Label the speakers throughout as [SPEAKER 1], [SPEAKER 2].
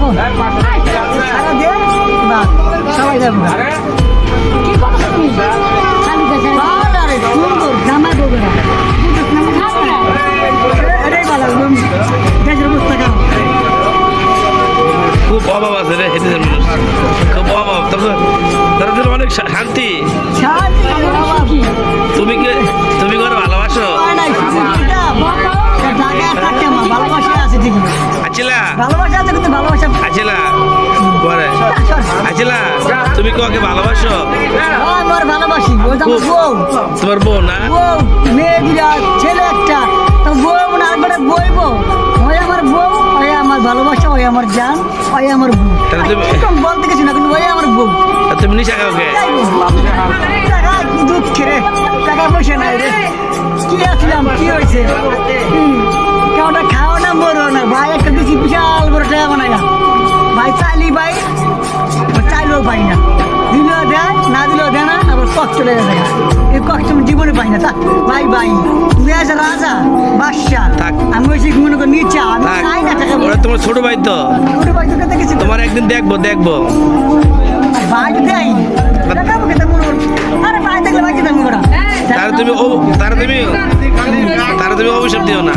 [SPEAKER 1] দেখো সারা দিয়ে বা সবাই যাবো কি কথা তুমি আরে সুন্দর জামা বগুড়া এটাই ভালো দেশের অবস্থা কেন
[SPEAKER 2] খুব অভাব আছে রে হেঁটে মানুষ খুব অভাব তারা দিলে অনেক শান্তি তুমি করে ভালোবাসো তুমি কাকে ভালোবাসো তোমার বউ না
[SPEAKER 1] ছেলে একটা বউ আরেকবার বইবো ওই আমার বউ ওই আমার ভালোবাসা ওই আমার জান ওই আমার বউ বলতে গেছি না কিন্তু ওই আমার বউ
[SPEAKER 2] তুমি নিশা কাউকে
[SPEAKER 1] দুঃখে রে টাকা পয়সা নাই রে কি আসলাম কি হয়েছে কেউটা খাও না মরো না ভাই একটা দিচ্ছি বিশাল বড় টাকা বানাইলাম ভাই চাইলি ভাই চাইলেও পাই না দিলেও দেয় না দিলেও দেয় না আবার কক চলে যাবে এই কষ্ট আমি জীবনে পাই না তা ভাই ভাই তুমি আছে রাজা বাদশা আমি ওই মনে করি নিচে আমি চাই না টাকা
[SPEAKER 2] তোমার ছোট ভাই তো
[SPEAKER 1] ছোট ভাই তো দেখেছি
[SPEAKER 2] তোমার একদিন দেখবো
[SPEAKER 1] ভাই দেয় দেখাবো কেন মনে করি আরে ভাই দেখলে ভাই কেন মনে করা
[SPEAKER 2] তারা তুমি অভিশাপ দিও না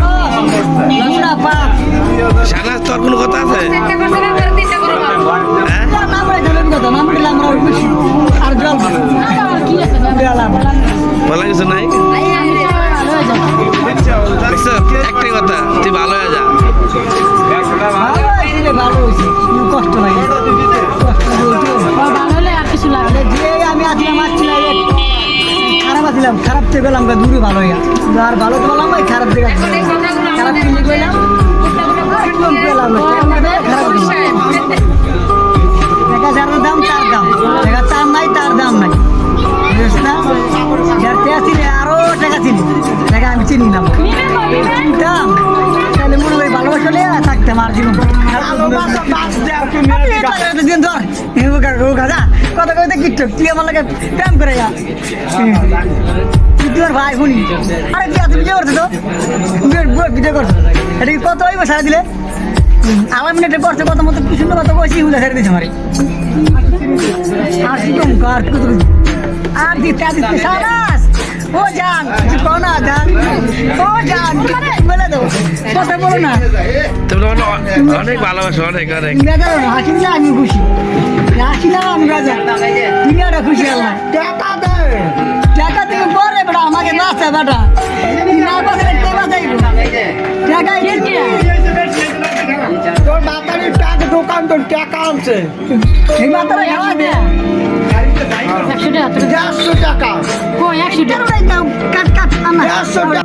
[SPEAKER 2] সানাস তোর কোনো কথা আছে বলা কিছু নাই একটাই কথা তুই ভালো হয়ে যা
[SPEAKER 1] ভালো হয়েছে কষ্ট লাগে আমি আসছিলাম খারাপ আসছিলাম খারাপ থেকে গেলাম দূরে ভালো হয়ে আর ভালো তো বললাম খারাপ থেকে খারাপ কিনে গেলাম দেখা যার দাম তার দাম দেখা তার নাই তার দাম নাই বুঝিস না যার টাকা ছিল আরো টাকা ছিল দেখা আমি চিনলাম চিনতাম তাহলে মনে করি ভালোবাসা থাকতাম আর জীবন কথা কইতে কিচ্ছু তুই আমার লাগে প্রেম করে যা তোর ভাই শুনি আরে তুই তুমি বিয়ে করছো তো বিয়ে করছো এটা কি কত হইব সারা দিলে আমার মিনিটে করছে কত মতো কি সুন্দর কথা বলছি উদা ছেড়ে দিয়েছে আমারে আর কি কম আর কত আর দিতে সারাস ও জান কিছু কো না জান ও জান বলে দাও কথা বলো না
[SPEAKER 2] তুমি অনেক ভালোবাসো অনেক
[SPEAKER 1] হাসি না আমি খুশি হাসি না আমি রাজা তুমি আর খুশি আল্লাহ টাকা দে টাকা তুমি পরে বেটা আমাকে নাচা বেটা না পাশে টেবা যাইব টাকা
[SPEAKER 3] তোর মাতারির টাকা দোকান তোর টাকা আনছে
[SPEAKER 1] এই মাতারা খাওয়া দে 100 টাকা 100 টাকা 100 টাকা কাট কাট আনা
[SPEAKER 3] 100 টাকা